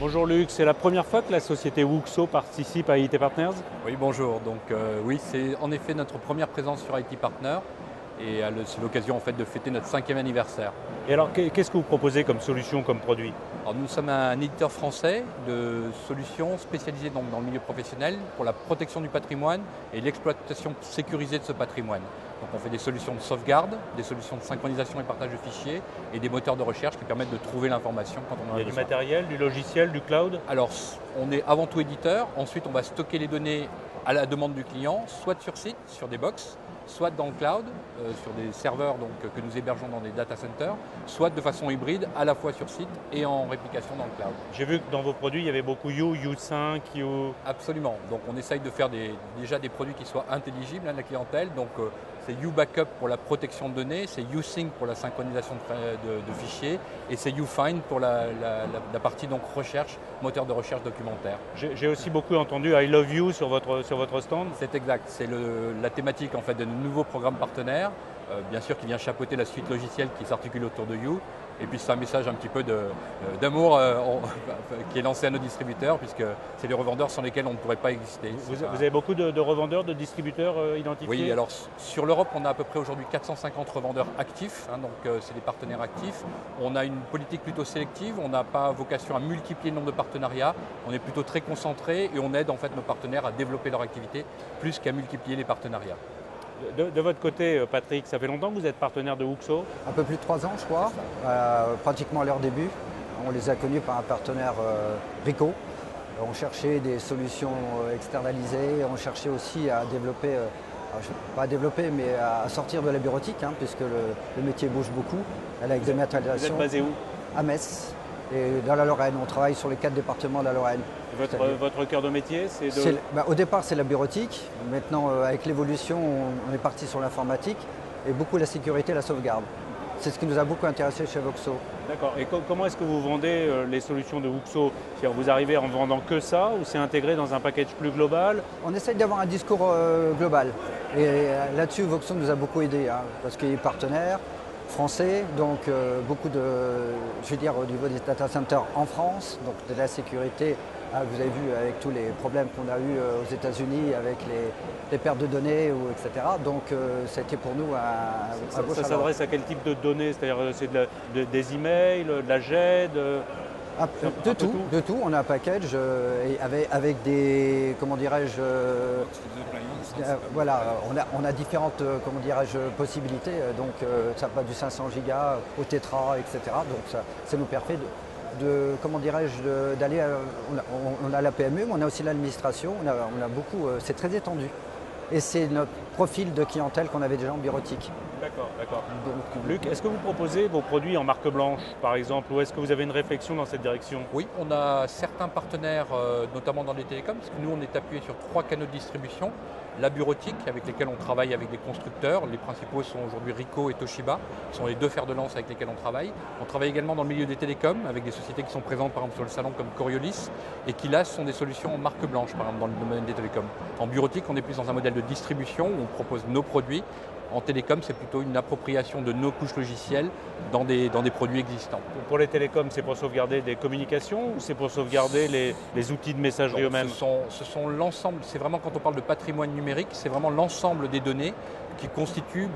Bonjour Luc, c'est la première fois que la société Wuxo participe à IT Partners? Oui, bonjour. Donc oui, c'est en effet notre première présence sur IT Partner et c'est l'occasion en fait de fêter notre 5e anniversaire. Et alors, qu'est-ce que vous proposez comme solution, comme produit? Alors, nous sommes un éditeur français de solutions spécialisées dans le milieu professionnel pour la protection du patrimoine et l'exploitation sécurisée de ce patrimoine. Donc on fait des solutions de sauvegarde, des solutions de synchronisation et partage de fichiers et des moteurs de recherche qui permettent de trouver l'information quand on en a besoin. Il y a du matériel, du logiciel, du cloud? Alors, on est avant tout éditeur, ensuite on va stocker les données à la demande du client, soit sur site, sur des box, soit dans le cloud, sur des serveurs que nous hébergeons dans des data centers, soit de façon hybride, à la fois sur site et en réplication dans le cloud. J'ai vu que dans vos produits, il y avait beaucoup U5, U... Absolument. Donc on essaye de faire déjà des produits qui soient intelligibles à la clientèle. Donc c'est U-Backup pour la protection de données, c'est U-Sync pour la synchronisation de fichiers et c'est U-Find pour la partie donc recherche, moteur de recherche documentaire. J'ai aussi beaucoup entendu I Love You sur votre stand. C'est exact. C'est la thématique en fait de nos nouveaux programmes partenaires, bien sûr qui vient chapeauter la suite logicielle qui s'articule autour de You. Et puis c'est un message un petit peu d'amour qui est lancé à nos distributeurs, puisque c'est les revendeurs sans lesquels on ne pourrait pas exister. Vous avez beaucoup de revendeurs, de distributeurs identifiés? Oui, alors sur l'Europe, on a à peu près aujourd'hui 450 revendeurs actifs, donc c'est des partenaires actifs. On a une politique plutôt sélective, on n'a pas vocation à multiplier le nombre de partenariats, on est plutôt très concentré et on aide en fait nos partenaires à développer leur activité plus qu'à multiplier les partenariats. De votre côté, Patrick, ça fait longtemps que vous êtes partenaire de Wuxo? Un peu plus de 3 ans, je crois, pratiquement à leur début. On les a connus par un partenaire Ricoh. On cherchait des solutions externalisées, on cherchait aussi à développer, pas à développer, mais à sortir de la bureautique, puisque le métier bouge beaucoup, avec des dématérialisation. Vous êtes basé où? À Metz, et dans la Lorraine. On travaille sur les 4 départements de la Lorraine. Votre cœur de métier, c'est de... Au départ, c'est la bureautique. Maintenant, avec l'évolution, on est parti sur l'informatique et beaucoup la sécurité et la sauvegarde. C'est ce qui nous a beaucoup intéressé chez Wuxo. D'accord. Et comment est-ce que vous vendez les solutions de Wuxo? Vous arrivez en vendant que ça ou c'est intégré dans un package plus global? On essaye d'avoir un discours global. Et là-dessus, Wuxo nous a beaucoup aidé, parce qu'il est partenaire français, donc beaucoup de, je veux dire, au niveau des data centers en France, donc de la sécurité. Vous avez vu avec tous les problèmes qu'on a eus aux États-Unis avec les pertes de données, etc. Donc c'était pour nous un beau Ça s'adresse à quel type de données? C'est-à-dire c'est des emails, de la GED? De tout. On a un package avec des, comment dirais-je, voilà, on a différentes, comment dirais-je, possibilités. Donc ça va du 500 gigas au Tetra, etc. Donc ça nous permet comment dirais-je, d'aller, on a la PME, mais on a aussi l'administration, on a beaucoup, c'est très étendu. Et c'est notre profil de clientèle qu'on avait déjà en bureautique. D'accord, d'accord. Luc, est-ce que vous proposez vos produits en marque blanche, par exemple, ou est-ce que vous avez une réflexion dans cette direction? Oui, on a certains partenaires, notamment dans les télécoms, parce que nous on est appuyé sur 3 canaux de distribution. La bureautique, avec lesquels on travaille avec des constructeurs. Les principaux sont aujourd'hui Ricoh et Toshiba, qui sont les 2 fers de lance avec lesquels on travaille. On travaille également dans le milieu des télécoms, avec des sociétés qui sont présentes par exemple sur le salon comme Coriolis, et qui là sont des solutions en marque blanche, par exemple dans le domaine des télécoms. En bureautique, on est plus dans un modèle de distribution, où on propose nos produits. En télécom, c'est plutôt une appropriation de nos couches logicielles dans des produits existants. Pour les télécoms, c'est pour sauvegarder des communications ou c'est pour sauvegarder les outils de messagerie eux-mêmes? Ce sont l'ensemble, c'est vraiment quand on parle de patrimoine numérique, c'est vraiment l'ensemble des données qui constituent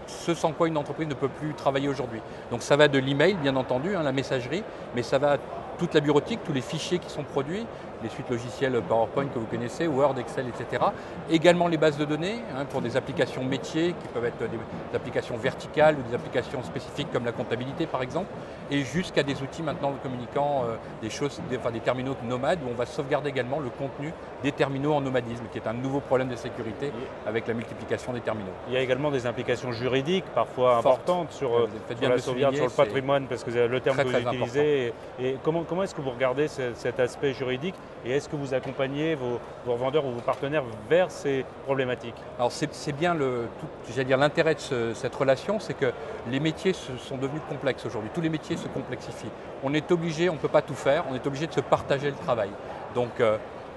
ce sans quoi une entreprise ne peut plus travailler aujourd'hui. Donc ça va de l'email, bien entendu, la messagerie, mais ça va toute la bureautique, tous les fichiers qui sont produits, les suites logicielles PowerPoint que vous connaissez, Word, Excel, etc. Également les bases de données pour des applications métiers qui peuvent être des applications verticales ou des applications spécifiques comme la comptabilité par exemple, et jusqu'à des outils maintenant communiquant des terminaux nomades où on va sauvegarder également le contenu des terminaux en nomadisme, qui est un nouveau problème de sécurité avec la multiplication des terminaux. Il y a également des implications juridiques parfois importantes sur la sauvegarde, sur le patrimoine, parce que le terme que vous utilisez. Et comment est-ce que vous regardez cet aspect juridique et est-ce que vous accompagnez vos revendeurs ou vos partenaires vers ces problématiques? Alors c'est bien l'intérêt de cette relation, c'est que les métiers sont devenus complexes aujourd'hui. Tous les métiers se complexifient. On est obligé, on ne peut pas tout faire, on est obligé de se partager le travail. Donc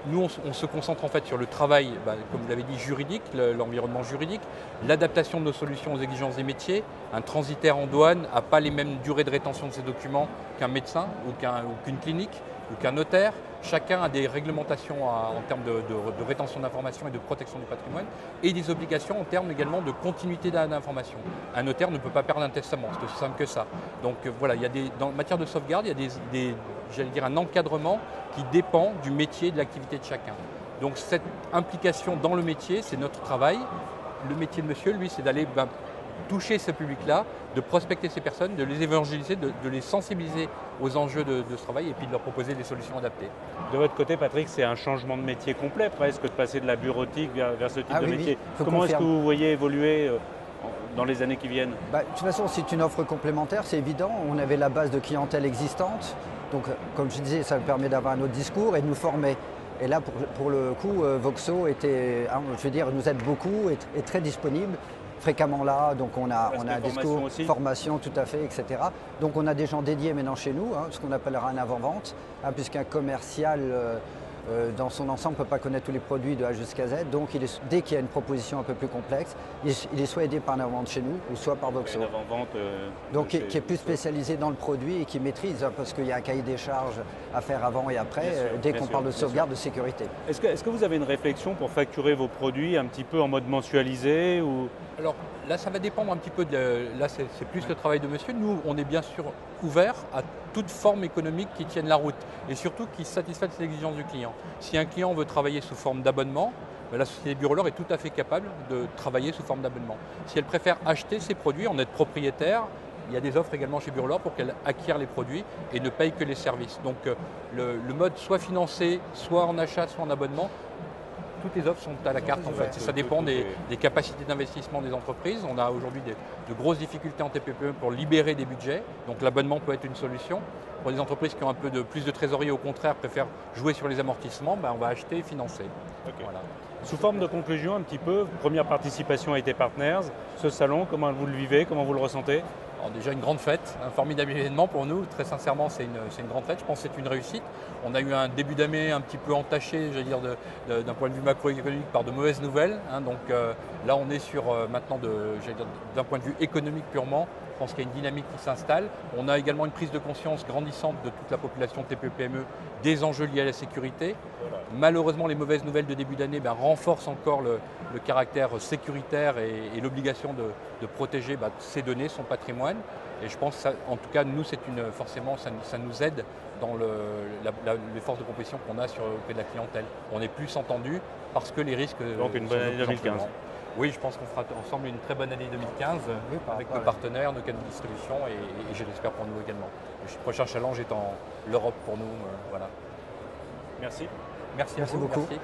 nous, on se concentre en fait sur le travail, comme vous l'avez dit, juridique, l'environnement juridique, l'adaptation de nos solutions aux exigences des métiers. Un transitaire en douane n'a pas les mêmes durées de rétention de ses documents qu'un médecin ou qu'une clinique. ou qu'un notaire. Chacun a des réglementations en termes de rétention d'informations et de protection du patrimoine et des obligations en termes également de continuité d'information. Un notaire ne peut pas perdre un testament, c'est aussi simple que ça. Donc voilà, dans matière de sauvegarde, il y a j'allais dire un encadrement qui dépend du métier et de l'activité de chacun. Donc cette implication dans le métier, c'est notre travail. Le métier de monsieur, lui, c'est d'aller toucher ce public-là, de prospecter ces personnes, de les évangéliser, de les sensibiliser aux enjeux de ce travail et puis de leur proposer des solutions adaptées. De votre côté, Patrick, c'est un changement de métier complet presque, de passer de la bureautique vers ce type de métier. Comment est-ce que vous voyez évoluer dans les années qui viennent? De toute façon, c'est une offre complémentaire, c'est évident. On avait la base de clientèle existante. Donc, comme je disais, ça permet d'avoir un autre discours et de nous former. Et là, pour le coup, Voxo nous aide beaucoup, est très disponible, fréquemment là. Donc on a un discours, formation, tout à fait, etc. Donc on a des gens dédiés maintenant chez nous, ce qu'on appellera un avant-vente, puisqu'un commercial dans son ensemble ne peut pas connaître tous les produits de A jusqu'à Z. Donc dès qu'il y a une proposition un peu plus complexe, il est soit aidé par un avant-vente chez nous, ou soit par Voxo. Donc qui est plus spécialisé dans le produit et qui maîtrise, parce qu'il y a un cahier des charges à faire avant et après, dès qu'on parle de sauvegarde, de sécurité. Est-ce que vous avez une réflexion pour facturer vos produits un petit peu en mode mensualisé ou... Alors là, ça va dépendre un petit peu là, c'est plus le travail de monsieur. Nous, on est bien sûr ouvert à toute forme économique qui tienne la route et surtout qui satisfasse les exigences du client. Si un client veut travailler sous forme d'abonnement, la société Bureau Lore est tout à fait capable de travailler sous forme d'abonnement. Si elle préfère acheter ses produits, en être propriétaire, il y a des offres également chez Bureau Lore pour qu'elle acquiert les produits et ne paye que les services. Donc le mode soit financé, soit en achat, soit en abonnement, toutes les offres sont à la carte en fait. Ça dépend des capacités d'investissement des entreprises. On a aujourd'hui de grosses difficultés en TPE pour libérer des budgets, donc l'abonnement peut être une solution. Pour des entreprises qui ont un peu plus de trésorerie, au contraire, préfèrent jouer sur les amortissements, on va acheter et financer. Okay. Voilà. Sous forme de conclusion un petit peu, première participation à IT Partners, ce salon, comment vous le vivez, comment vous le ressentez? Alors déjà une grande fête, un formidable événement pour nous, très sincèrement c'est une grande fête, je pense que c'est une réussite. On a eu un début d'année un petit peu entaché, je veux dire, d'un point de vue macroéconomique par de mauvaises nouvelles. Donc là on est sur maintenant, d'un point de vue économique purement, je pense qu'il y a une dynamique qui s'installe. On a également une prise de conscience grandissante de toute la population TPE-PME des enjeux liés à la sécurité. Voilà. Malheureusement, les mauvaises nouvelles de début d'année renforcent encore le caractère sécuritaire et l'obligation de protéger ces données, son patrimoine. Et je pense, en tout cas, nous, forcément, ça nous aide dans les forces de proposition qu'on a auprès de la clientèle. On est plus entendu parce que les risques... Donc une bonne année 2015. Oui, je pense qu'on fera ensemble une très bonne année 2015 avec nos partenaires, nos canaux de distribution et je l'espère pour nous également. Le prochain challenge étant l'Europe pour nous. Voilà. Merci. Merci à vous. Beaucoup. Merci.